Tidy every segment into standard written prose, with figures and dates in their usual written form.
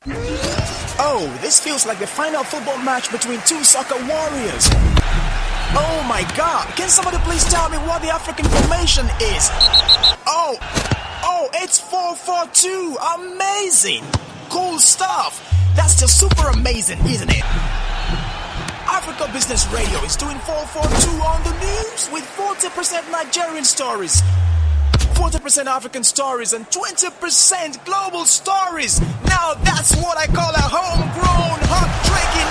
Oh, this feels like the final football match between two soccer warriors. Oh my God, can somebody please tell me what the African formation is? Oh, it's 4-4-2, amazing. Cool stuff. That's just super amazing, isn't it? Africa Business Radio is doing 4-4-2 on the news with 40% Nigerian stories, 40% African stories, and 20% global stories. Now that's what I call a homegrown, hot-drinking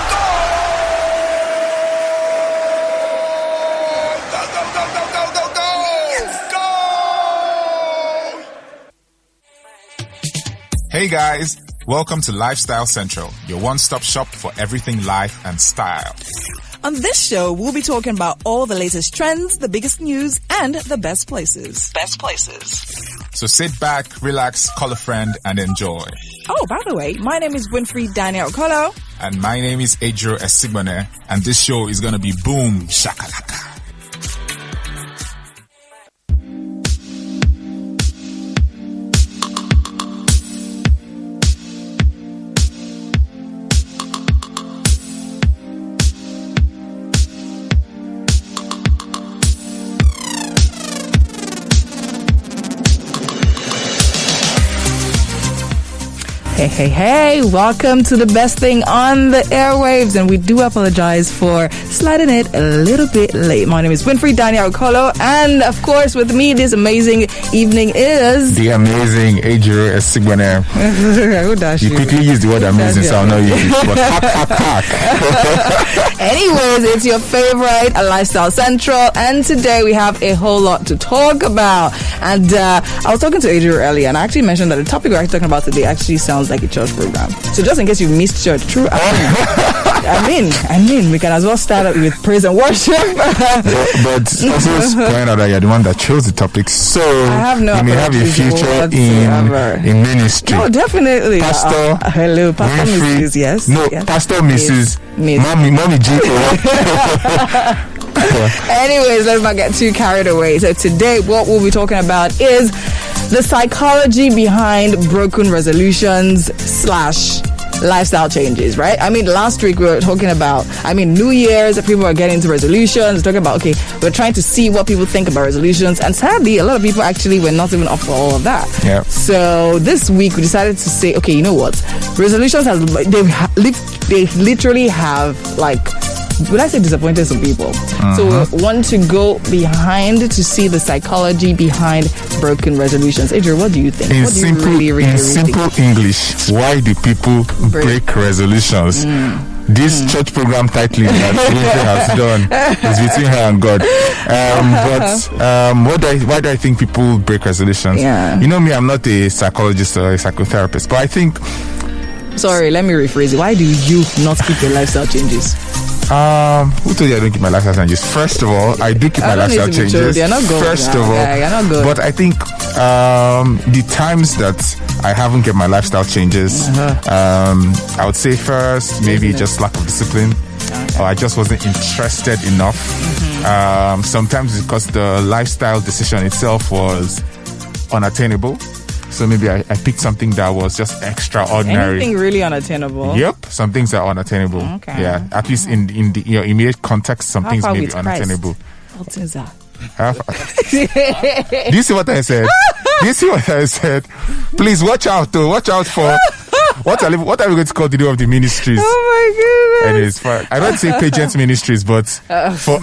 Go! Hey guys, welcome to Lifestyle Central, your one-stop shop for everything life and style. On this show, we'll be talking about all the latest trends, the biggest news, and the best places. So sit back, relax, call a friend, and enjoy. Oh, by the way, my name is Winfrey Daniel Okolo. And my name is Adro Esigbone, and this show is gonna be boom shakalaka. Hey, welcome to the best thing on the airwaves, and we do apologize for sliding it a little bit late. My name is Winfrey Daniel Okolo, and of course with me this amazing evening is... The amazing Adro Esigbone. You quickly use the word amazing, so I'll not use it, but hack. Anyways, it's your favorite Lifestyle Central, and today we have a whole lot to talk about. And I was talking to Adro earlier, and I actually mentioned that the topic we're actually talking about today actually sounds like a church program. So just in case you missed church, true. I mean, we can as well start up with praise and worship. but also point out that you're the one that chose the topic, so you may have a future in ministry. No, definitely. Pastor. Hello, Pastor Mrs. Yes. No, yes. Pastor Mrs. Mommy G. Anyways, let's not get too carried away. So today, what we'll be talking about is the psychology behind broken resolutions / lifestyle changes, right? I mean, last week we were talking about, New Year's, people are getting into resolutions, talking about, we're trying to see what people think about resolutions, and sadly, a lot of people actually were not even up for all of that. Yeah. So this week we decided to say, okay, you know what? Resolutions they literally have, would I say disappointed some people? Uh-huh. So we want to go behind to see the psychology behind broken resolutions. Adrian, what do you think? In simple English, why do people break resolutions? This church program titling that Winfrey has done is between her and God. Why do I think people break resolutions? Yeah. You know me, I'm not a psychologist or a psychotherapist, but I think... Sorry, let me rephrase it. Why do you not keep your lifestyle changes? Who told you I don't keep my lifestyle changes? First of all, I do keep my lifestyle changes. You're not good. First of all, you're not good. But I think the times that I haven't kept my lifestyle changes, I would say first, maybe just lack of discipline, or I just wasn't interested enough. Sometimes it's because the lifestyle decision itself was unattainable. So maybe I picked something that was just extraordinary. Anything really unattainable? Yep, some things are unattainable. Okay. Yeah, at least in the immediate context, some things may be unattainable. What is that? Do you see what I said? Please watch out though. Watch out for what are we going to call the name of the ministries? Oh my goodness. And it's fine. I don't say Pageant Ministries, but for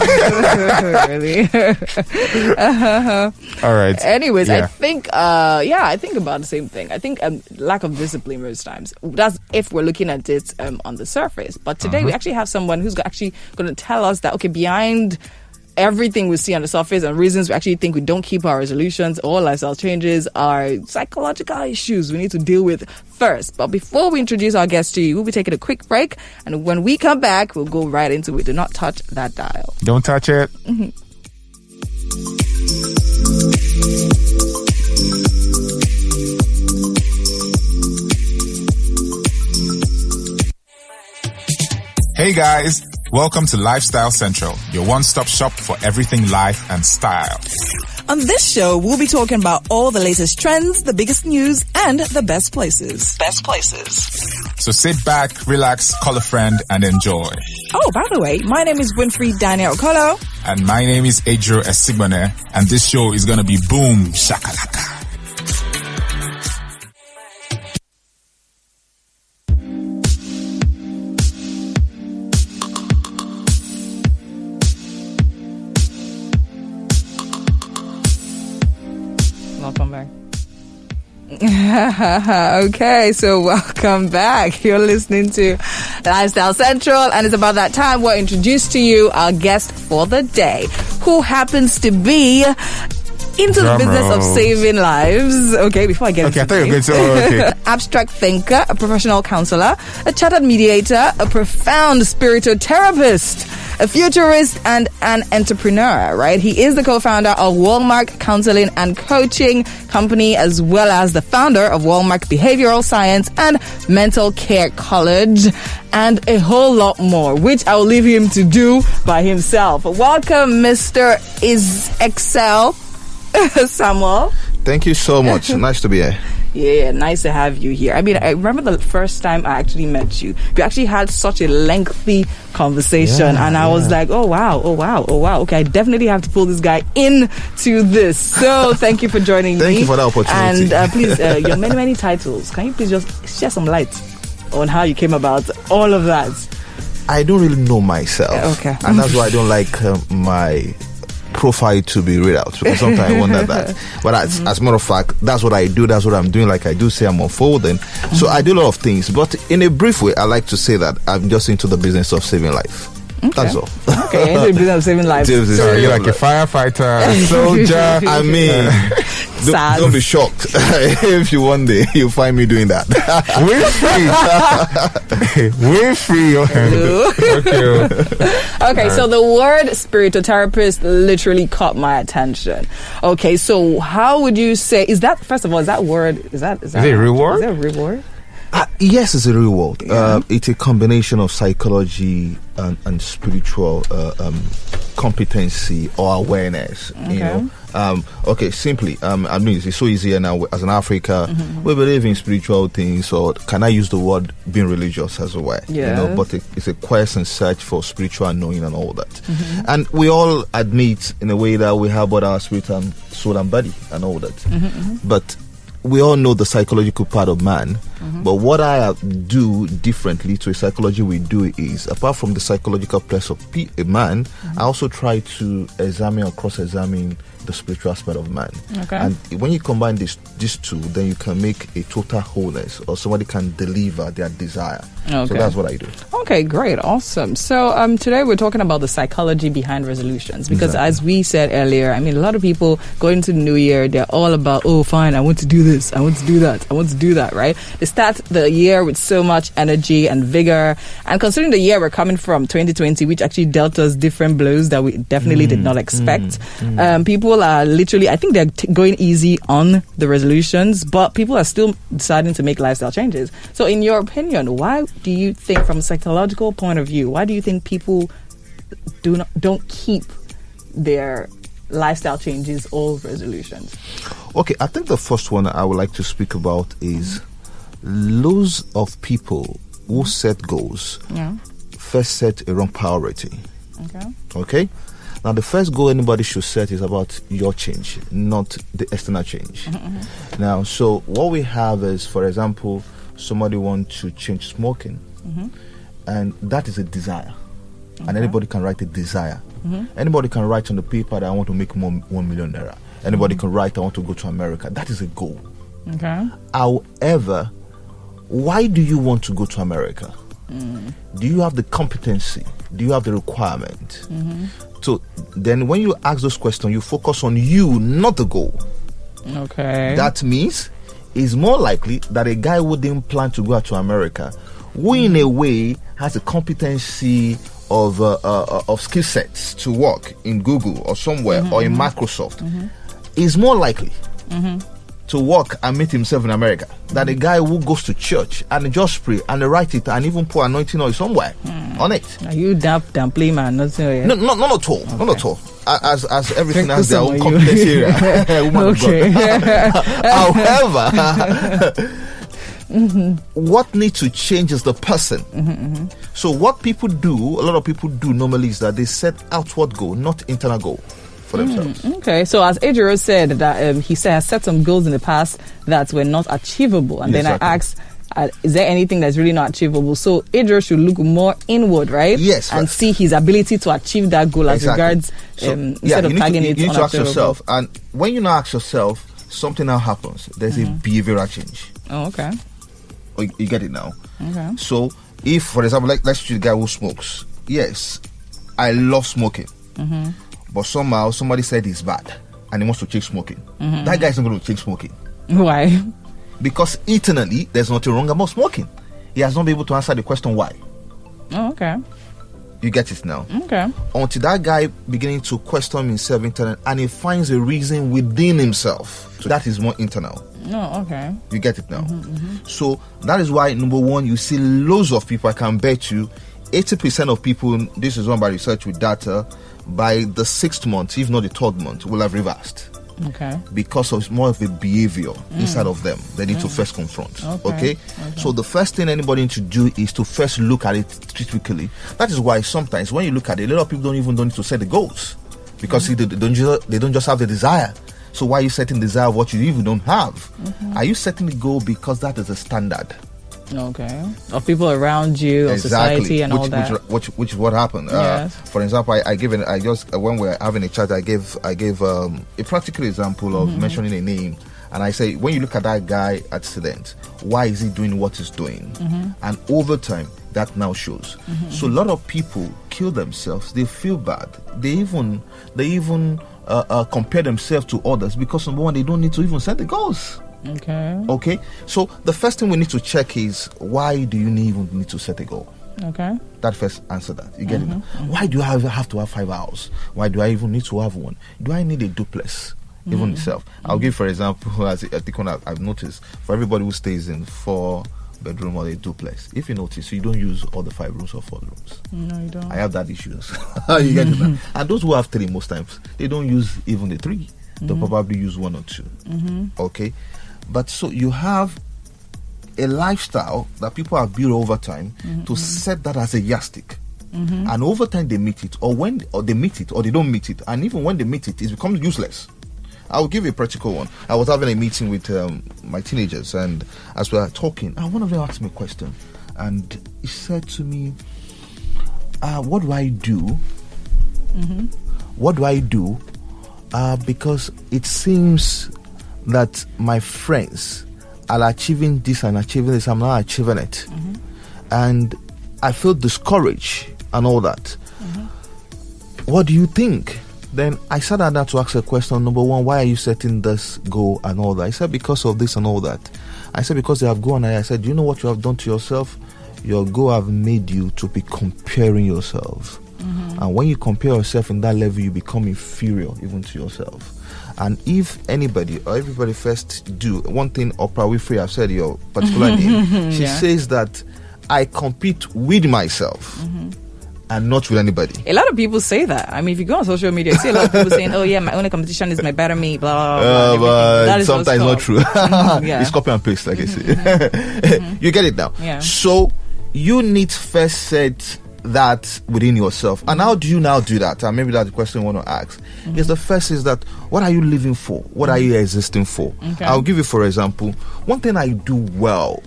really. All right. Anyways, yeah. I think about the same thing. I think lack of discipline most times. That's if we're looking at it on the surface. But today we actually have someone who's actually going to tell us that behind everything we see on the surface and reasons we actually think we don't keep our resolutions or lifestyle changes are psychological issues we need to deal with first. But before we introduce our guest to you, we'll be taking a quick break, and when we come back, we'll go right into it. Do not touch that dial. Don't touch it. Hey guys, welcome to Lifestyle Central, your one-stop shop for everything life and style. On this show, we'll be talking about all the latest trends, the biggest news, and the best places. So sit back, relax, call a friend, and enjoy. Oh, by the way, my name is Winfrey Daniel Kolo. And my name is Adro Esigbone, and this show is gonna be boom shakalaka. Welcome back. Okay, so welcome back. You're listening to Lifestyle Central, and it's about that time we'll introduce to you our guest for the day, who happens to be into the business of saving lives. Okay, before I get into I thought you were going to abstract thinker, a professional counselor, a chartered mediator, a profound spiritual therapist, a futurist, and an entrepreneur, right? He is the co-founder of Walmark Counseling and Coaching Company, as well as the founder of Walmark Behavioral Science and Mental Care College, and a whole lot more, which I'll leave him to do by himself. Welcome, Mr. Excel Samuel. Thank you so much. Nice to be here. Yeah, nice to have you here. I mean, I remember the first time I actually met you. We actually had such a lengthy conversation, and I was like, oh wow. Okay, I definitely have to pull this guy into this. So thank you for joining me. Thank you for the opportunity. And please, your many titles. Can you please just share some light on how you came about all of that? I don't really know myself. Okay. And that's why I don't like my profile to be read out, because sometimes I wonder that. But as a matter of fact, that's what I do, that's what I'm doing. Like I do say, I'm unfolding. So I do a lot of things, but in a brief way, I like to say that I'm just into the business of saving life. Okay. That's all. Okay, into the business of saving lives. So you're like a firefighter, a soldier. I mean, don't be shocked if you one day you find me doing that. Winfrey. Okay, so the word spiritual therapist literally caught my attention. Okay, so how would you say, is that, first of all, is that word, is it a real word? Is it a real word? Yes, it's a real word. Yeah. It's a combination of psychology and spiritual competency or awareness. Okay. You know, simply. I mean, it's so easier now. As an Africa, we believe in spiritual things. So, can I use the word being religious as well? Yeah. You know, but it's a quest and search for spiritual knowing and all that. And we all admit, in a way, that we have both our spirit and soul and body and all that. But we all know the psychological part of man, but what I do differently to a psychology we do is, apart from the psychological place of a man, I also try to examine or cross-examine the spiritual aspect of man. Okay. And when you combine these two, then you can make a total wholeness, or somebody can deliver their desire. Okay. So that's what I do. Okay, great, awesome. So today we're talking about the psychology behind resolutions, because as we said earlier, I mean, a lot of people going into the new year, they're all about, oh, fine, I want to do this, I want to do that, I want to do that, right? They start the year with so much energy and vigor, and considering the year we're coming from, 2020, which actually dealt us different blows that we definitely did not expect, people are literally, I think they're going easy on the resolutions, but people are still deciding to make lifestyle changes. So in your opinion, why do you think, from a psychological point of view, why do you think people don't keep their lifestyle changes or resolutions? Okay, I think the first one I would like to speak about is loads of people who set goals first set a wrong priority. Okay? Now, the first goal anybody should set is about your change, not the external change. Now, so what we have is, for example, somebody wants to change smoking, and that is a desire. And anybody can write a desire. Anybody can write on the paper that I want to make more 1 million naira. Anybody can write, I want to go to America. That is a goal. Okay. However, why do you want to go to America? Do you have the competency? Do you have the requirement? So then when you ask those questions, you focus on you, not the goal. Okay. That means it's more likely that a guy who didn't plan to go out to America, who in a way has a competency of skill sets to work in Google or somewhere or in Microsoft, is more likely to work and meet himself in America than a guy who goes to church and just pray and write it and even pour anointing oil somewhere on it. Are you downplay man? No, not at all. Okay. Not at all. as everything has their own competence area. Woman of God. However, what needs to change is the person. So what people do, a lot of people do normally, is that they set outward goal, not internal goal for themselves. Okay, so as Ejiro said, that he has set some goals in the past that were not achievable, and then I asked, is there anything that's really not achievable? So Ejiro should look more inward, right? Yes, and see his ability to achieve that goal as regards instead of tagging it. You need to ask yourself, and when you now ask yourself, something now happens. There's a behavioral change. Oh, okay. You get it now. Okay. So if, for example, let's choose a guy who smokes. Yes, I love smoking. But somehow somebody said it's bad and he wants to change smoking. That guy is not going to change smoking. Why? Because internally there's nothing wrong about smoking. He has not been able to answer the question why. Oh, okay. You get it now. Okay. Until that guy beginning to question himself internally and he finds a reason within himself. So that is more internal. Oh, okay. You get it now. So that is why, number one, you see loads of people, I can bet you 80% of people, this is done by research with data, by the 6th month, if not the 3rd month, will have reversed. Okay. Because of more of a behavior inside of them they need to first confront. Okay? So the first thing anybody needs to do is to first look at it critically. That is why sometimes when you look at it, a lot of people don't need to set the goals, because see, they don't just have the desire. So why are you setting desire of what you even don't have? Are you setting the goal because that is a standard? Okay. Of people around you, of society, and all that. Which is what happened. Yes. For example, when we're having a chat, I gave a practical example of mentioning a name, and I say, when you look at that guy accident, why is he doing what he's doing? And over time, that now shows. So a lot of people kill themselves. They feel bad. They even compare themselves to others because, number one, they don't need to even set the goals. Okay. So the first thing we need to check is, why do you even need to set a goal? Okay. That first answer that. You get it? Why do I have to have 5 hours? Why do I even need to have one? Do I need a duplex? Even itself. I'll give, for example, as I think I've noticed, for everybody who stays in 4-bedroom or a duplex, if you notice, you don't use all the 5 rooms or 4 rooms. No, you don't. I have that issues. You get it now? And those who have 3, most times, they don't use even the 3. They'll probably use 1 or 2. Okay? But so you have a lifestyle that people have built over time to set that as a yardstick. And over time they meet it, or they meet it, or they don't meet it. And even when they meet it, it becomes useless. I'll give you a practical one. I was having a meeting with my teenagers, and as we were talking, one of them asked me a question, and he said to me, what do I do? What do I do? Because it seems that my friends are achieving this and achieving this, I'm not achieving it. And I feel discouraged and all that. What do you think? Then I sat down to ask a question. Number one, why are you setting this goal and all that? I said, because of this and all that. I said, because they have gone. And I said, do you know what you have done to yourself? Your goal have made you to be comparing yourself. And when you compare yourself in that level, you become inferior even to yourself. And if anybody or everybody first do one thing, Oprah Winfrey, I've said your particular name, she says that I compete with myself and not with anybody. A lot of people say that. I mean, if you go on social media, you see a lot of people saying, oh yeah, my only competition is my better me, blah, blah, blah. But sometimes not true. It's copy and paste, like I say. You get it now. Yeah. So you need first set that within yourself. And how do you now do that? And maybe that's the question I want to ask. Is the first is that, what are you living for? What are you existing for? Okay. I'll give you, for example, one thing I do well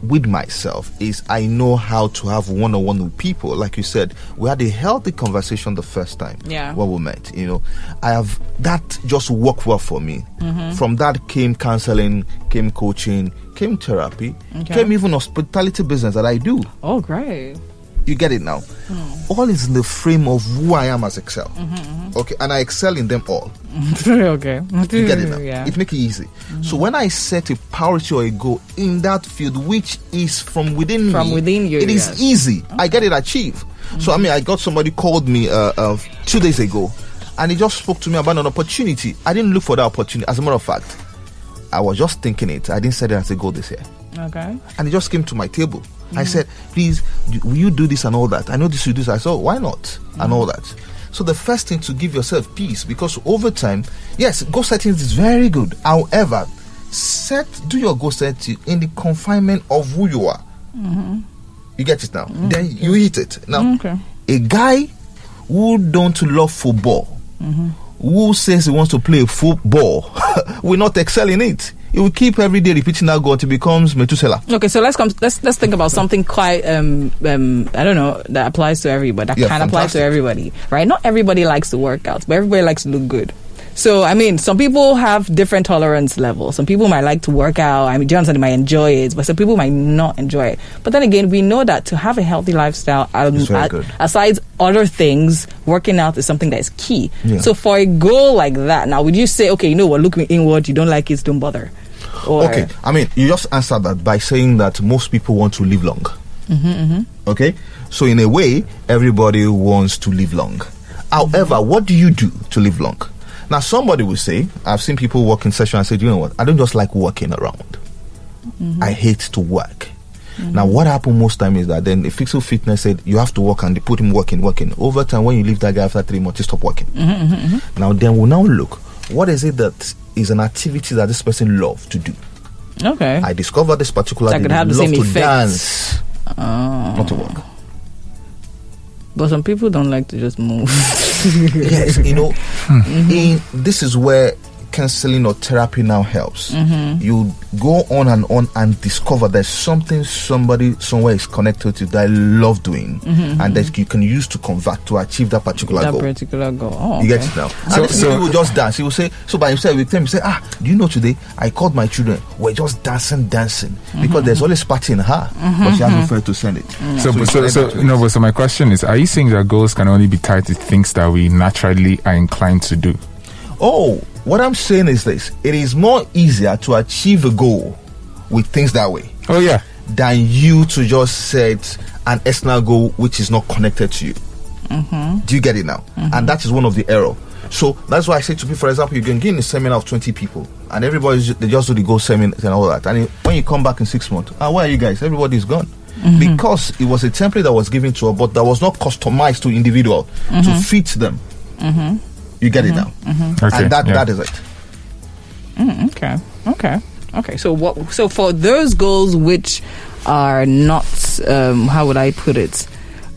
with myself is I know how to have one-on-one with people. Like you said, we had a healthy conversation the first time when we met. You know, I have that just worked well for me. From that came counseling, came coaching, came therapy, came even hospitality business that I do. Oh, great. You get it now. All is in the frame of who I am as Excel. Okay, and I excel in them all. Okay. You get it now. Yeah. It makes it easy. So when I set a priority or a goal in that field, which is from within me, within you, it is easy. I get it achieved. So I mean, I got somebody called me 2 days ago, and he just spoke to me about an opportunity. I didn't look for that opportunity. As a matter of fact, I was just thinking it. I didn't set it as a goal this year. Okay. And it just came to my table. I said, please, will you do this and all that? I know this, you do this. I said, why not? And all that. So the first thing to give yourself peace, because over time, yes, goal setting is very good. However, do your goal setting in the confinement of who you are. You get it now. Then you hit it. Now, a guy who don't love football, who says he wants to play football, will not excel in it. He will keep every day repeating that goal until he becomes Methuselah. Okay, so let's think about something quite I don't know, that applies to everybody. That can apply to everybody, right? Not everybody likes to work out, but everybody likes to look good. So, I mean, some people have different tolerance levels. Some people might like to work out. I mean, Johnson might enjoy it, but some people might not enjoy it. But then again, we know that to have a healthy lifestyle, aside other things, working out is something that is key. Yeah. So for a goal like that, now, would you say, okay, you know what, looking inward, you don't like it, don't bother? Okay, I mean, you just answered that by saying that most people want to live long. Okay? So in a way, everybody wants to live long. However, what do you do to live long? Now, somebody will say, I've seen people work in session and say, you know what, I don't just like walking around. I hate to work. Now, what happened most time is that then the physical fitness said, you have to work, and they put him working. Over time, when you leave that guy after 3 months, he stop working. Now, then we'll now look, what is it that is an activity that this person loves to do? Okay. I discovered this particular thing. Love to dance, not to work. But some people don't like to just move. Yes, you know, this is where counseling or therapy now helps. You go on and discover there's something somebody somewhere is connected to that I love doing, and that you can use to convert to achieve that particular goal. Oh, okay. You get it now. And so he will just dance. He will say, so by himself, with them, he say, do you know today I called my children, we're just dancing, because there's always party in her, but she has nowhere to send it. So my question is, are you saying that goals can only be tied to things that we naturally are inclined to do? Oh, what I'm saying is this: it is more easier to achieve a goal with things that way. Oh yeah, than you to just set an external goal which is not connected to you. Do you get it now? And that is one of the error. So that's why I say to people, for example, you can get in a seminar of 20 people, and they just do the goal seminar and all that. And when you come back in 6 months, where are you guys? Everybody's gone. Because it was a template that was given to her, but that was not customized to individual to fit them. You get it now, okay, and that is it. Okay. So for those goals which are not, how would I put it,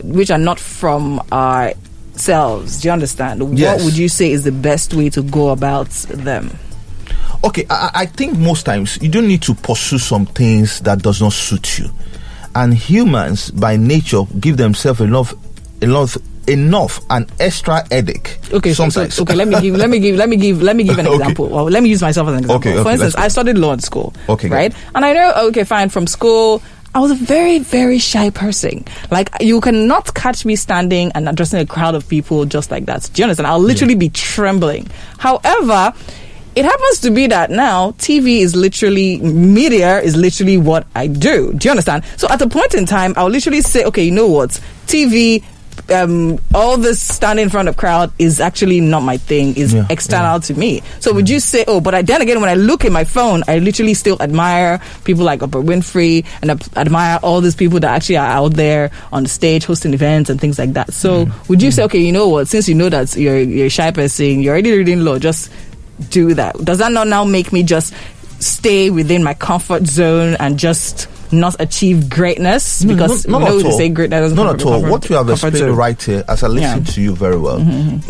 which are not from ourselves, do you understand? Yes. What would you say is the best way to go about them? Okay, I think most times you don't need to pursue some things that does not suit you, and humans by nature give themselves enough an extra headache. Okay, sometimes. So let me give an example. Well, let me use myself as an example. Okay, for instance, I studied law at school. Okay, right? And I know, fine, from school, I was a very, very shy person. Like, you cannot catch me standing and addressing a crowd of people just like that. Do you understand? I'll literally be trembling. However, it happens to be that now media is literally what I do. Do you understand? So at a point in time, I'll literally say, okay, you know what? TV, all this standing in front of crowd is actually not my thing, is external to me. So would you say, but then again, when I look at my phone, I literally still admire people like Oprah Winfrey, and admire all these people that actually are out there on the stage hosting events and things like that. So would you say, okay, you know what, since you know that you're a shy person, you're already reading law, just do that? Does that not now make me just stay within my comfort zone and just not achieve greatness? Because to say greatness doesn't not at all. What you have explained right here, as I listen to you very well,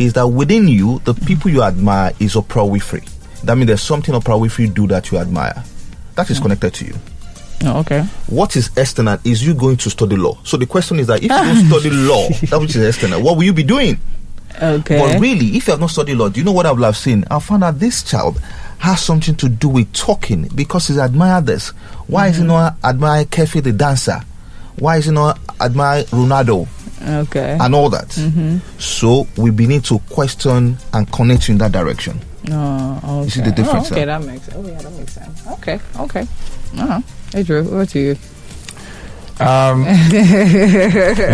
is that within you, the people you admire is Oprah Winfrey. That means there's something Oprah Winfrey do that you admire. That is connected to you. Oh, okay. What is external is you going to study law. So the question is that if you don't study law, that which is external, what will you be doing? Okay. But really, if you have not studied law, do you know what I would have seen? I found out this child has something to do with talking because he's admired this. Why is he not admire Kefi the dancer? Why is he not admire Ronaldo? Okay. And all that. So we begin to question and connect in that direction. Oh, okay. You see the difference? Okay, that makes sense. That makes sense. Okay. Hey Drew, over to you. I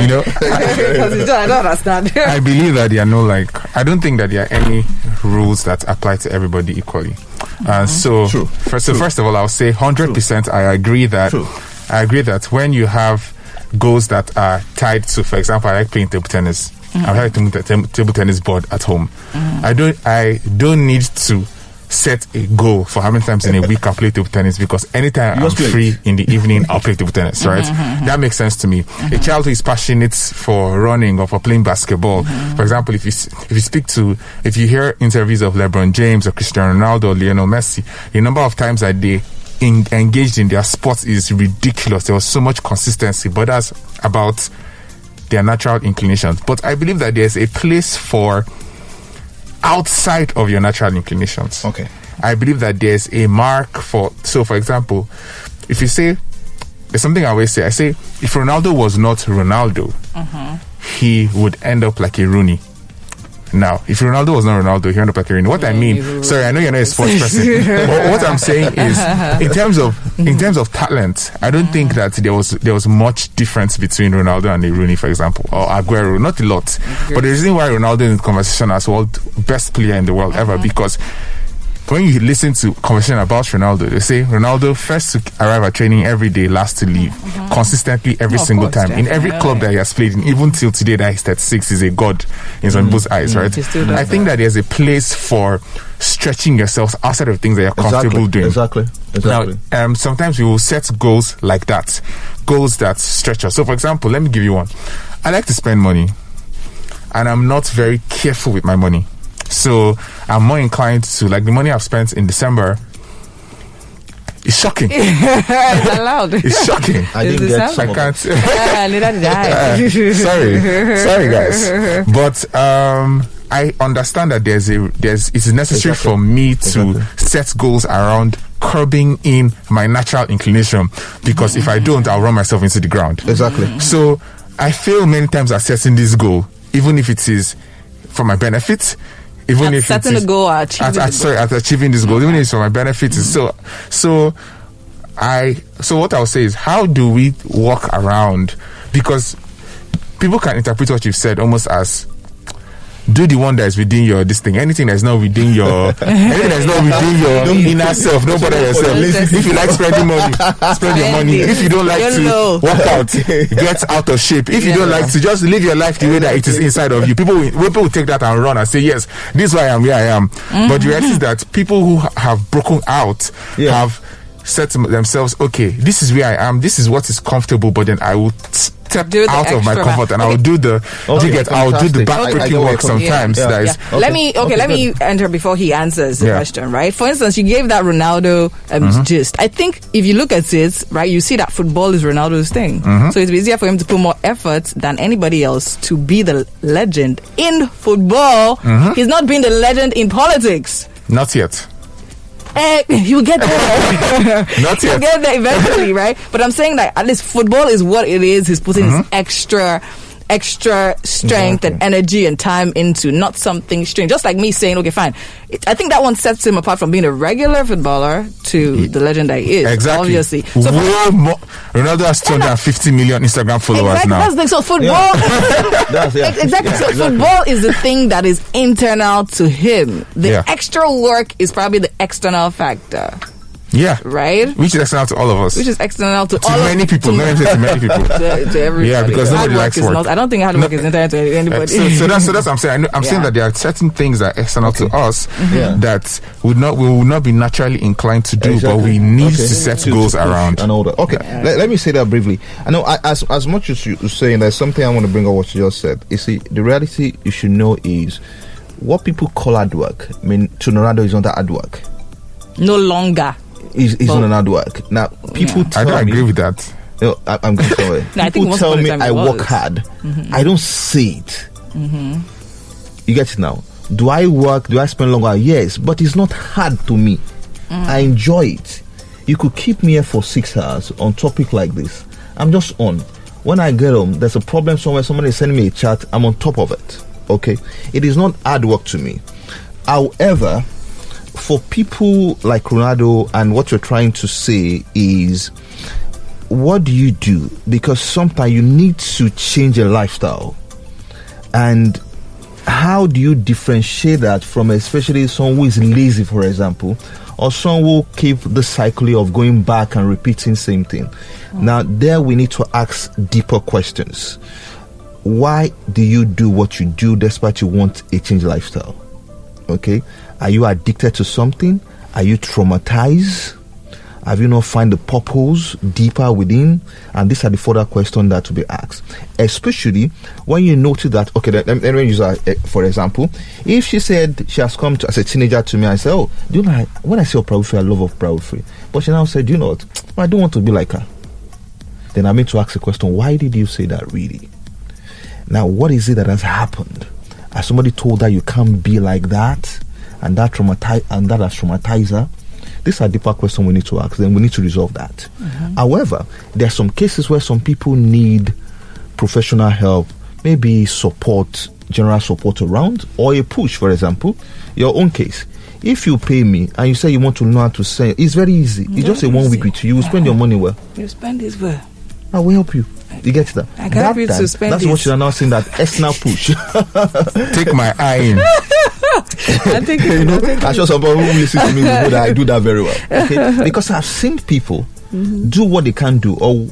don't understand. I believe that there are I don't think that there are any rules that apply to everybody equally. So first of all, I'll say 100% I agree that when you have goals that are tied to, for example, I like playing table tennis. I have a table tennis board at home. I don't need to set a goal for how many times in a week I play table tennis, because anytime I'm free in the evening, I'll play table tennis, right? That makes sense to me. A child who is passionate for running or for playing basketball, for example, if you hear interviews of LeBron James or Cristiano Ronaldo or Lionel Messi, the number of times that they engaged in their sports is ridiculous. There was so much consistency, but that's about their natural inclinations. But I believe that there's a place for outside of your natural inclinations. Okay. I believe that there's a mark for example, if you say, there's something I always say, I say, if Ronaldo was not Ronaldo, he would end up like a Rooney. Now, if Ronaldo was not Ronaldo, he ended up like a Rooney. What I mean, sorry, I know you're not a sports person. What I'm saying is, in terms of talent, I don't think that there was much difference between Ronaldo and a Rooney, for example, or Aguero. Not a lot. But the reason why Ronaldo is in the conversation as world best player in the world ever, because when you listen to conversation about Ronaldo, they say Ronaldo first to arrive at training every day, last to leave, consistently every single time. In every club that he has played in, even till today that he's 36, is a god in some people's eyes, right? I think that there's a place for stretching yourself outside of things that you're comfortable doing. Exactly. Now, sometimes we will set goals like that, goals that stretch us. So, for example, let me give you one. I like to spend money, and I'm not very careful with my money. So I'm more inclined to, like, the money I've spent in December is shocking. It's allowed. It's shocking. I didn't get some. I can't. Neither did I. Sorry guys. But I understand that it is necessary for me to set goals around curbing in my natural inclination, because if I don't, I'll run myself into the ground. Exactly. So I fail many times at setting this goal, even if it is for my benefit. Even if setting a goal, at achieving this goal, even if it's for my benefit. So what I'll say is, how do we walk around? Because people can interpret what you've said almost as, do the one that is within your this thing. Anything that's not within your inner self, don't bother yourself. If you like spending money, spend your money. If you don't like to work out, get out of shape. If you don't like to, just live your life the way that it is inside of you. People will take that and run and say, yes, this is why I am where I am. But the reality is that people who have broken out have said to themselves, okay, this is where I am, this is what is comfortable, but then I will step out of my comfort and I'll do the backbreaking work sometimes. Let me enter before he answers the question, right? For instance, you gave that Ronaldo gist. I think if you look at it, right, you see that football is Ronaldo's thing. So it's easier for him to put more effort than anybody else to be the legend in football. He's not been the legend in politics. Not yet. He'll get there. Not yet. He'll get there eventually, right? But I'm saying that at least football is what it is. He's putting his extra strength and energy and time into, not something strange. Just like me saying, okay, fine. I think that one sets him apart from being a regular footballer to the legend that he is. Exactly. Obviously. So Ronaldo has 250 million Instagram followers now. So football. Exactly. So football is the thing that is internal to him. The extra work is probably the external factor. Yeah. Right? Which is external to all of us. Which is external to many people. To many people. To everybody. Yeah, because nobody likes work. I don't think hard work is internal to anybody. So that's what I'm saying. I'm saying that there are certain things that are external to us that we will not be naturally inclined to do, but we need to set goals around. And all that. Okay, let me say that briefly. I know as much as you're saying, there's something I want to bring up what you just said. You see, the reality you should know is what people call hard work. I mean, to Ronaldo is not that hard work. No longer. Is not an hard work. Now, people tell me... I don't agree with that. You know, I'm going to tell you. People tell me I work hard. I don't see it. You get it now? Do I work? Do I spend longer? Yes, but it's not hard to me. I enjoy it. You could keep me here for 6 hours on topic like this. I'm just on. When I get home, there's a problem somewhere, somebody is sending me a chat, I'm on top of it. Okay? It is not hard work to me. However, for people like Ronaldo, and what you're trying to say is, what do you do? Because sometimes you need to change your lifestyle. And how do you differentiate that from especially someone who is lazy, for example, or someone who keep the cycle of going back and repeating same thing? Now, there we need to ask deeper questions. why do you do what you do despite you want a changed lifestyle? Okay, are you addicted to something? Are you traumatized? Have you not found the purpose deeper within? And these are the further questions that to be asked, especially when you notice that. Okay, let me use her for example. If she said she has come to, as a teenager to me, I said, "Oh, do you know when I say proud free, I love proud free," but she now said, "Do you know what? I don't want to be like her." Then I need to ask the question: why did you say that? Really? Now, what is it that has happened? Has somebody told her you can't be like that, and that has traumatized her? These are deeper questions we need to ask. Then we need to resolve that. However, there are some cases where some people need professional help, maybe support, general support around, or a push. For example, your own case. If you pay me and you say you want to know how to sell, it's very easy. It's just a 1 week with you. You will spend your money well. You spend it well. I will help you. You get that? I can help you to spend That's what you're now saying, that external push. Take my eye in. I'm sure some people who listen to me will know that I do that very well. Okay? Because I've seen people do what they can do, or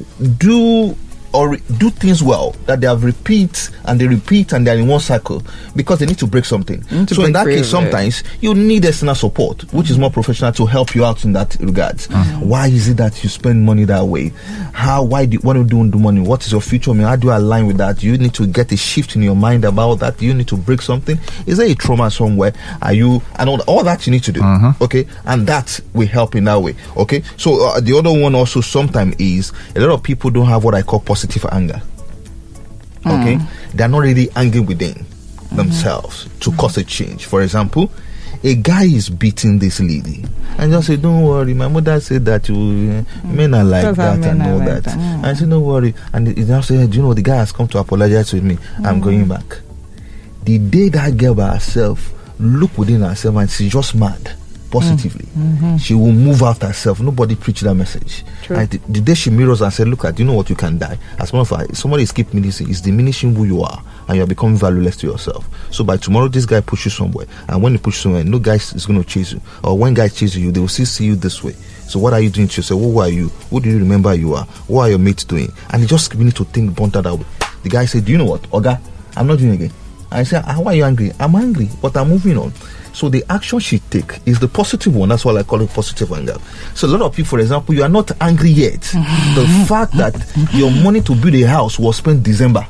do things well that they have repeat and they're in one cycle because they need to break something. So in that case, sometimes you need external support, which is more professional, to help you out in that regards. Why is it that you spend money that way? What do you do with the money? What is your future? I mean, how do you align with that? You need to get a shift in your mind about that. You need to break something. Is there a trauma somewhere? Are you, and all that you need to do. Okay, and that will help in that way. Okay, so the other one also sometimes is a lot of people don't have what I call positive anger. Okay, they're not really angry within themselves to cause a change. For example, a guy is beating this lady and just say, "Don't worry, my mother said that men are like that and all that." And I said, "Don't worry." And he now said, "Do you know, the guy has come to apologize with me. I'm going back." The day that girl by herself look within herself and she's just mad positively, she will move out herself. Nobody preach that message. And the day she mirrors and said, "Look at, you know what, you can die." As one of somebody is keep diminishing, is diminishing who you are, and you are becoming valueless to yourself. So by tomorrow, this guy pushes somewhere, and when he pushes somewhere, no guy is going to chase you. Or when guys chase you, they will still see you this way. So what are you doing to yourself? Who are you? Who do you remember you are? What are your mates doing? And you just need to think bunter that way. The guy said, "Do you know what, Oga? I'm not doing it again." I said, "How are you angry?" "I'm angry, but I'm moving on." So the action she take is the positive one. That's why I call it positive anger. So a lot of people, for example, you are not angry yet. The fact that your money to build a house was spent December.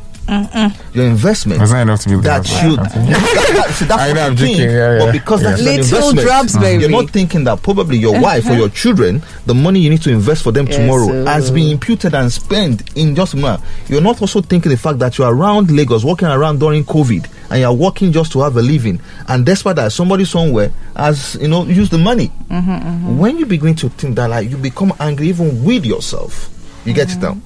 Your investment. Was not enough to build that should. That's I know, I'm joking. But because that's an investment, drops, baby. You're not thinking that probably your wife or your children, the money you need to invest for them tomorrow, has been imputed and spent in just now. You're not also thinking the fact that you're around Lagos, walking around during COVID, and you're working just to have a living, and despite that, somebody somewhere has used the money. When you begin to think that, like, you become angry even with yourself. You get it now,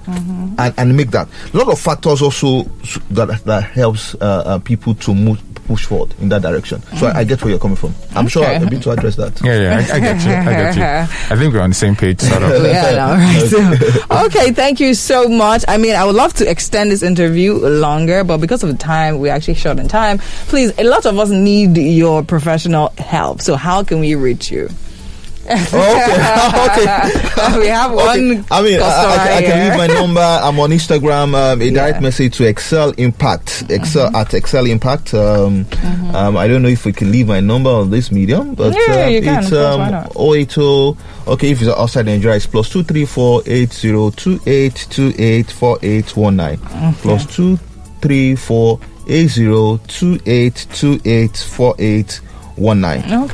and make that. A lot of factors also that helps people to push forward in that direction. So I get where you're coming from. I'm sure I'll be to address that. Yeah, I get you. I think we're on the same page, sort of. Okay, thank you so much. I mean, I would love to extend this interview longer, but because of the time, we're actually short on time. Please, a lot of us need your professional help. So how can we reach you? Okay. We have one. I mean, I can leave my number. I'm on Instagram. A direct message to Excel Impact. At Excel Impact. I don't know if we can leave my number on this medium, but you can. It's 080. Okay, if it's outside Nigeria, it's +234 8028 284819. +234 8028 284819.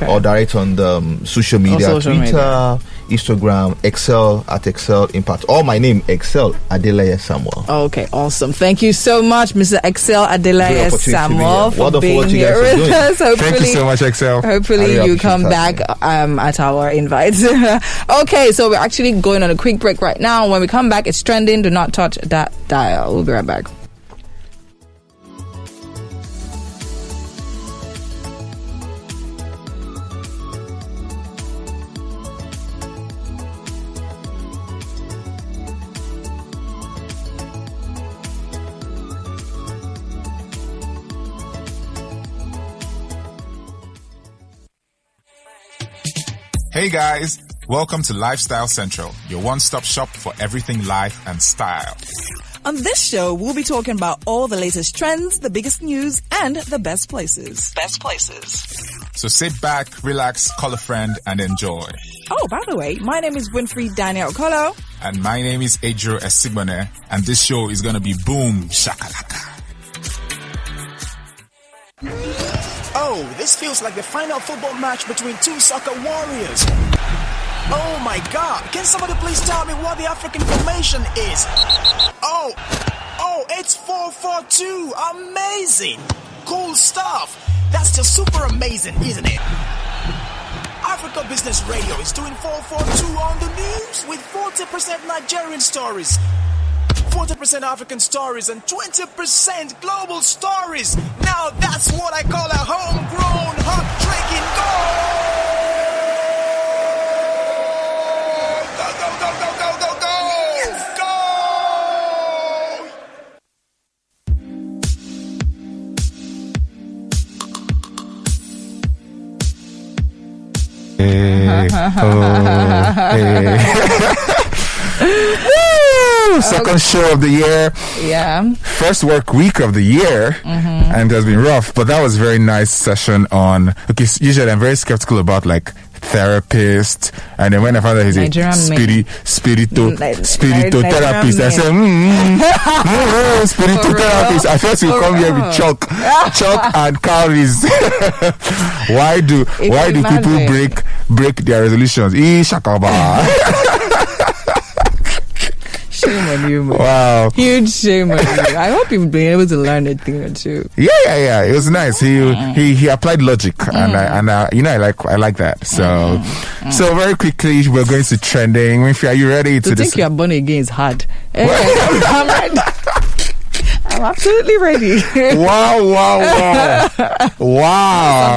Or direct on the social media, Twitter, Instagram, Excel at Excel Impact, or my name, Excel Adeleye Samuel. Okay, awesome. Thank you so much, Mr. Excel Adeleye Samuel, for being here with us. Thank you so much, Excel. Hopefully you come back at our invite. Okay, so we're actually going on a quick break right now. When we come back, it's trending. Do not touch that dial. We'll be right back. Hey guys, welcome to Lifestyle Central, your one-stop shop for everything life and style. On this show, we'll be talking about all the latest trends, the biggest news, and the best places. So sit back, relax, call a friend, and enjoy. Oh, by the way, my name is Winfrey Daniel Okolo. And my name is Adro Esigbone, and this show is gonna be boom shakalaka. Oh, this feels like the final football match between two soccer warriors. Oh my God, can somebody please tell me what the African formation is? Oh, it's 4-4-2, amazing, cool stuff. That's just super amazing, isn't it? Africa Business Radio is doing 4-4-2 on the news with 40% Nigerian stories, 40% African stories, and 20% global stories. Now that's what I call a homegrown, hot-drinking goal! Go! Yes, go! Woo! Second show of the year. Yeah. First work week of the year. And it has been rough, but that was a very nice session on. Okay, usually I'm very skeptical about like therapist, and then when I found out he's a spirito therapist, I said, spirito therapist. I thought he'd come here with chalk and calories. Why do people break their resolutions? Shakaba. Shame on you, man. Wow. Huge shame on you. I hope you've been able to learn a thing or two. Yeah. It was nice. He applied logic, and I like that. So very quickly we're going to trending. Are you ready to think you're born again is hard. I'm ready. I'm absolutely ready. Wow.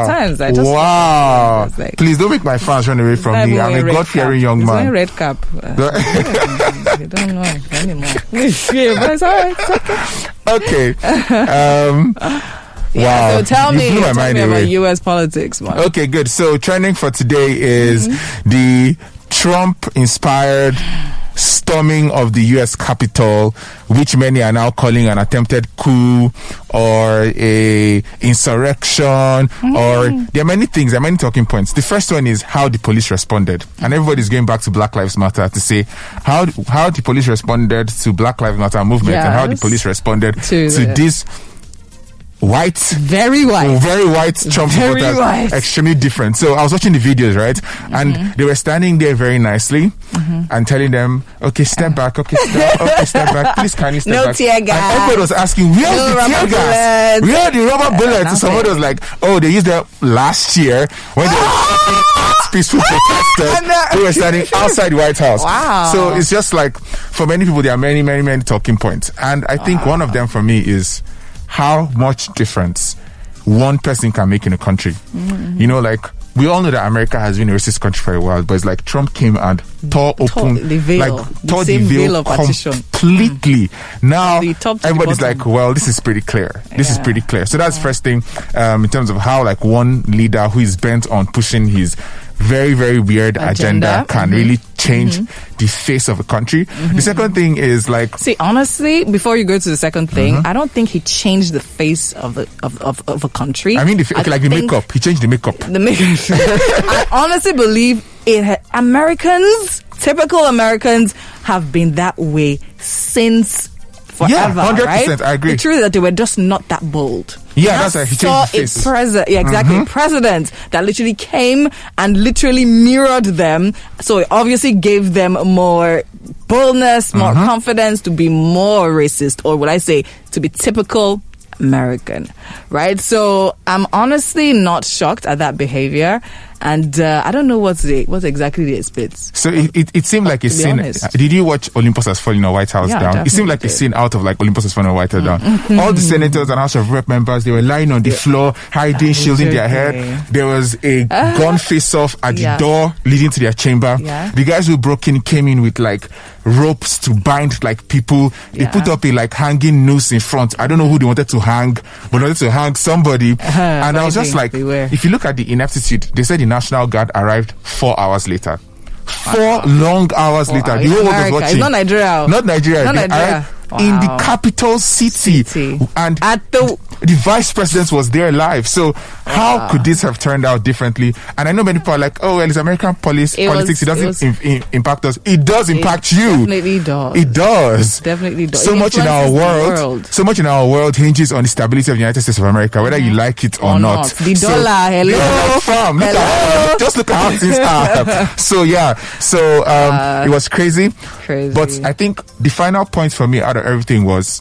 Sometimes I just like, please don't make my fans run away from me. I'm a God-fearing young man. Red cap. I don't know anymore. Yeah, but it's alright. It's okay. Wow. So tell me about US politics, man. Okay, good. So trending for today is the Trump-inspired storming of the U.S. Capitol, which many are now calling an attempted coup or a insurrection, or there are many things, there are many talking points. The first one is how the police responded, and everybody's going back to Black Lives Matter to say how the police responded to Black Lives Matter movement, and how the police responded to this very white Trump supporters, extremely different. So I was watching the videos, right? And they were standing there very nicely and telling them, okay, step back, step back, please kindly step back. No tear gas. And everybody was asking, where's the tear gas? Where are the rubber bullets? Somebody was like, oh, they used that last year when they were peaceful protesters. They were standing outside the White House. Wow. So it's just like, for many people, there are many, many, many talking points. And I think one of them for me is how much difference one person can make in a country. You know, like, we all know that America has been a racist country for a while, but it's like Trump came and tore the veil of partition completely. Now everybody's like, well, this is pretty clear. So that's the first thing, in terms of how like one leader who is bent on pushing his very, very weird agenda can really change the face of a country. The second thing is like... See, honestly, before you go to the second thing, I don't think he changed the face of a country. I mean, the makeup. He changed the makeup. I honestly believe typical Americans have been that way since forever. Yeah, 100%, right? I agree. The truth is that they were just not that bold. Yeah, that's right. He changed the face. President that literally came and literally mirrored them. So it obviously gave them more boldness, more confidence to be more racist, or would I say to be typical American, right? So I'm honestly not shocked at that behavior. And I don't know what's exactly the spits. So it seemed like a scene. Did you watch Olympus Has Fallen or White House Down? It seemed like a scene out of like Olympus Has Fallen or White House Down. All the senators and House of Rep members, they were lying on the floor, hiding, shielding their head. There was a gun face-off at the door leading to their chamber. The guys who broke in came in with like ropes to bind like people. They put up a like hanging noose in front. I don't know who they wanted to hang, but they wanted to hang somebody. And I was just like, if you look at the ineptitude, they said the National Guard arrived 4 hours later. 4 long hours later. The whole world was watching. It's not Nigeria. Not Nigeria. in the capital city. And the vice president was there live. So how could this have turned out differently? And I know many people are like, oh, well, it's American politics. It doesn't impact us. It does impact you. Definitely does. It does. Definitely does. So much in our world hinges on the stability of the United States of America, whether you like it or not. The dollar, hello. Just look at how things are. So yeah. So it was crazy. But I think the final point for me out of everything was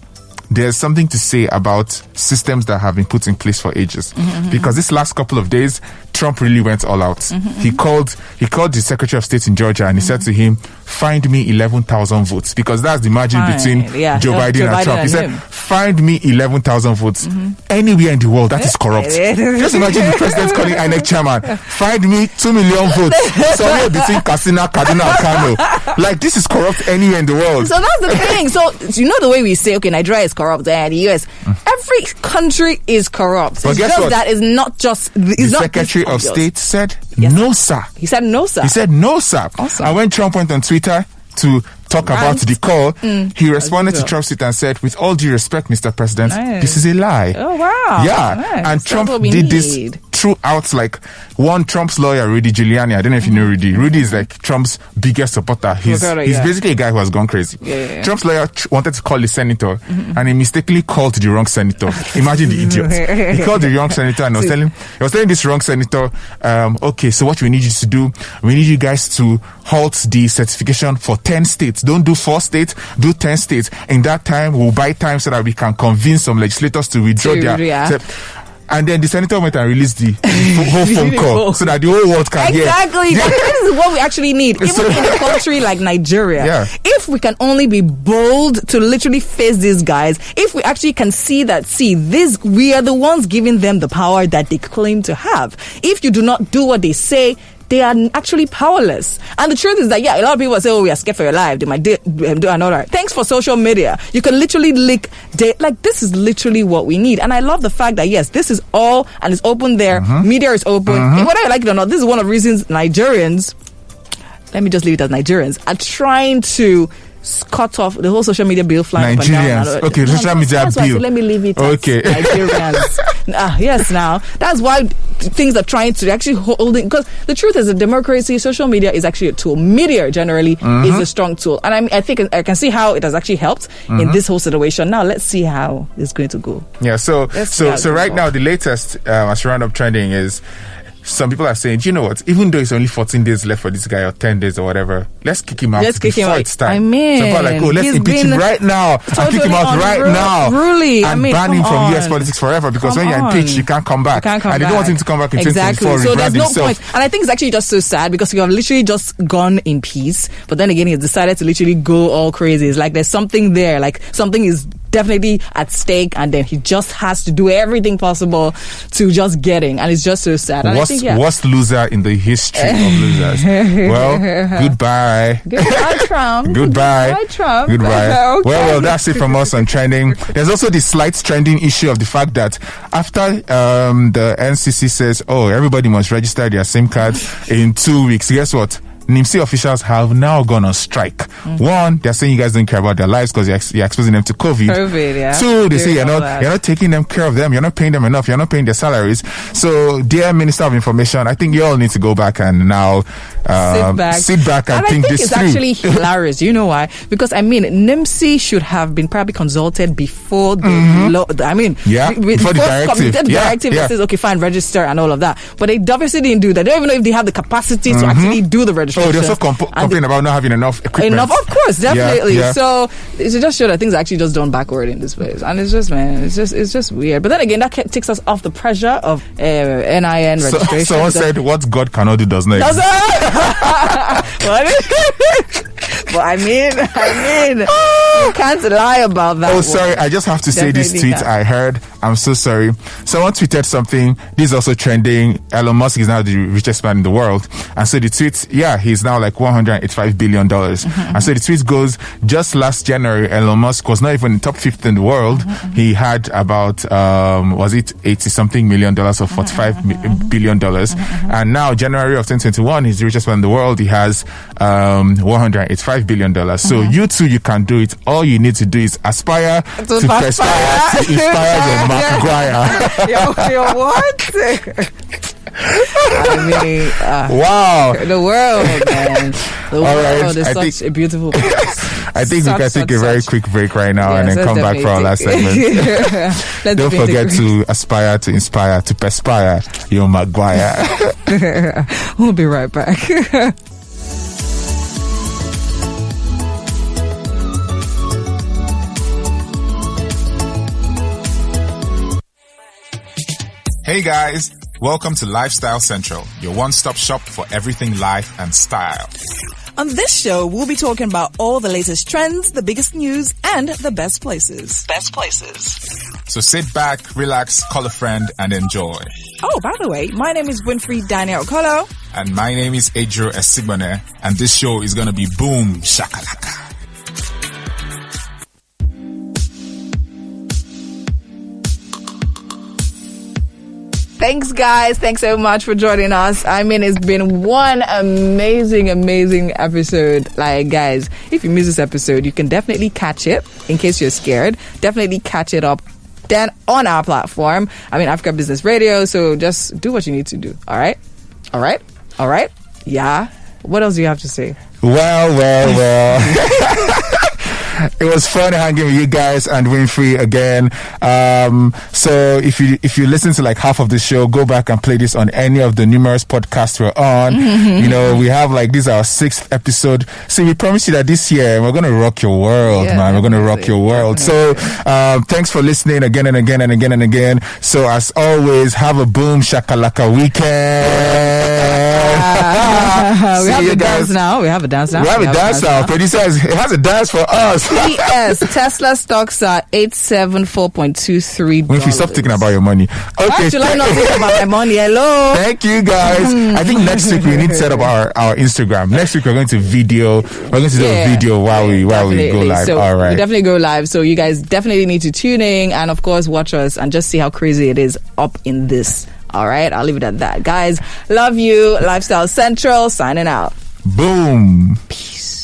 there's something to say about systems that have been put in place for ages. Because this last couple of days, Trump really went all out. He called the Secretary of State in Georgia and he said to him, find me 11,000 votes, because that's the margin between Joe Biden and Trump. He said, find me 11,000 votes anywhere in the world that is corrupt. Just imagine the president calling INEC chairman, find me 2 million votes somewhere between Katsina, Kaduna and Kano. Like, this is corrupt anywhere in the world. So that's the thing. So you know the way we say, okay, Nigeria is corrupt and the US, every country is corrupt. But it's guess just what? that is not just The Secretary of State said, no, sir. He said, no, sir. He said, no, sir. Awesome. And when Trump went on Twitter to talk about the call, he responded to Trump's tweet and said, with all due respect, Mr. President, this is a lie. Oh, wow. Yeah. Nice. And Trump did this throughout, like, one Trump's lawyer, Rudy Giuliani. I don't know if you know Rudy. Rudy is like Trump's biggest supporter. He's basically a guy who has gone crazy. Trump's lawyer wanted to call the senator and he mistakenly called the wrong senator. Imagine the idiot. He called the wrong senator and he was telling this wrong senator, okay, so what we need you to do, we need you guys to halt the certification for 10 states. Don't do 4 states, do 10 states. In that time, we'll buy time so that we can convince some legislators to withdraw their... And then the senator went and released the whole phone call so that the whole world can hear. Exactly. This is what we actually need. Even in a country like Nigeria, if we can only be bold to literally face these guys, if we actually can see that, we are the ones giving them the power that they claim to have. If you do not do what they say, they are actually powerless. And the truth is that, a lot of people say, oh, we are scared for your life. They might do another. Thanks for social media. You can literally this is literally what we need. And I love the fact that, yes, this is all, and it's open there. Media is open. Whether I like it or not, this is one of the reasons Nigerians, let me just leave it as Nigerians, are trying to cut off the whole social media bill flying up and down. Okay, social media bill. Let me leave it as Nigerians. Yes, now. That's why things are trying to actually hold it. Because the truth is, a democracy, social media is actually a tool. Media generally is a strong tool. And I think I can see how it has actually helped in this whole situation. Now, let's see how it's going to go. Yeah, so right now, the latest as roundup trending is, some people are saying, do you know what? Even though it's only 14 days left for this guy, or 10 days or whatever, let's kick him out before it's time. I mean, some people are like, let's impeach him right now and kick him out right now and ban him from US politics forever, because when you're impeached, you can't come back. And they don't want him to come back in 2024. So there's no point. And I think it's actually just so sad, because you have literally just gone in peace, but then again, he's decided to literally go all crazy. It's like there's something there, like something is definitely at stake, and then he just has to do everything possible to just get in, and it's just so sad. And worst loser in the history of losers. Well, goodbye. Goodbye, Trump. Goodbye, Trump. Goodbye. Okay. Well, that's it from us on trending. There's also the slight trending issue of the fact that after the NCC says, oh, everybody must register their SIM card in 2 weeks, guess what? NIMC officials have now gone on strike. One, they're saying you guys don't care about their lives because you're exposing them to COVID. Two, they say you're not taking care of them. You're not paying them enough. You're not paying their salaries. So, dear Minister of Information, I think you all need to go back and now sit back and think this through. I think it's actually hilarious. You know why? Because NIMC should have been probably consulted before the law. Before the directive that says, okay, fine, register and all of that. But they obviously didn't do that. They don't even know if they have the capacity to actually do the registration. Oh, they also complain about not having enough equipment. Of course, definitely. So it just showed that things are actually just done backward in this place, and it's just weird. But then again, that takes us off the pressure of NIN registration. Someone said, "What God cannot do does not exist." But I mean, you can't lie about that. Oh, sorry, I just have to say this tweet I heard. I'm so sorry. Someone tweeted something. This is also trending. Elon Musk is now the richest man in the world, and so the tweet, he's now like $185 billion. And so the tweet goes, just last January, Elon Musk was not even in top 50 in the world. He had about, was it 80 something million dollars or $45 billion. And now January of 2021, he's the richest man in the world. He has, $185 $5 billion. So you too, you can do it. All you need to do is aspire to perspire to inspire your Maguire. Yo, what? I mean, wow. The world, man. The world is such a beautiful place. I think we can take a very quick break right now and then come back for our last segment. Don't forget to aspire to inspire to perspire your Maguire. We'll be right back. Hey guys, welcome to Lifestyle Central, your one-stop shop for everything life and style. On this show, we'll be talking about all the latest trends, the biggest news, and the best places. So sit back, relax, call a friend, and enjoy. Oh, by the way, my name is Winfrey Daniel Kolo. And my name is Adro Esigbone, and this show is gonna be boom shakalaka. Thanks, guys. Thanks so much for joining us. I mean, it's been one amazing episode. Like, guys, if you miss this episode, you can definitely catch it in case you're scared. Definitely catch it up then on our platform. I mean, Africa Business Radio. So just do what you need to do. All right? Yeah. What else do you have to say? Well. It was fun hanging with you guys and Winfrey again. So if you listen to like half of the show, go back and play this on any of the numerous podcasts we're on. You know, we have like, this is our 6th episode. So we promise you that this year we're going to rock your world, man. We're going to rock your world. So thanks for listening again and again and again and again. So as always, have a boom shakalaka weekend. We have a dance now. We have a dance now. Producer has a dance for us. Yes, Tesla stocks are $874.23. When you stop thinking about your money. Okay. Why should I not think about my money? Hello. Thank you guys. I think next week we need to set up our Instagram. Next week we're going to do a video while we go live. So all right. We definitely go live. So you guys definitely need to tune in and of course watch us and just see how crazy it is up in this. All right, I'll leave it at that. Guys, love you. Lifestyle Central, signing out. Boom. Peace.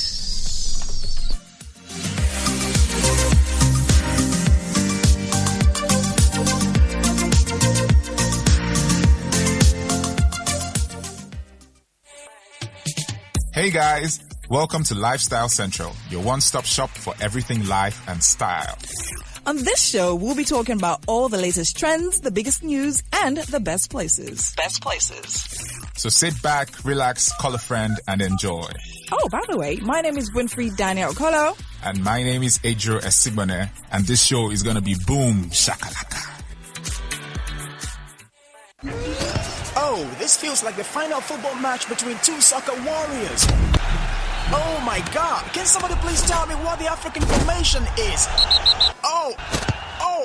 Hey guys, welcome to Lifestyle Central, your one-stop shop for everything life and style. On this show, we'll be talking about all the latest trends, the biggest news, and the best places. So sit back, relax, call a friend, and enjoy. Oh, by the way, my name is Winfrey Daniel Kolo. And my name is Adro Esigbone, and this show is gonna be boom shakalaka. Oh, this feels like the final football match between two soccer warriors. Oh my God, can somebody please tell me what the African formation is? Oh,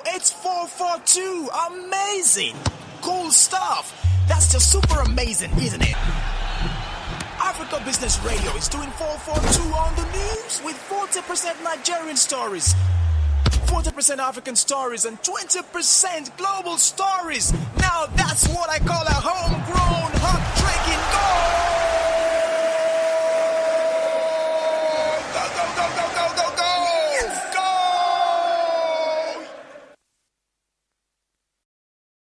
it's 4-4-2. Amazing. Cool stuff. That's just super amazing, isn't it? Africa Business Radio is doing 4-4-2 on the news with 40% Nigerian stories, 40% African stories, and 20% global stories. Now that's what I call a homegrown, hot-drinking goal.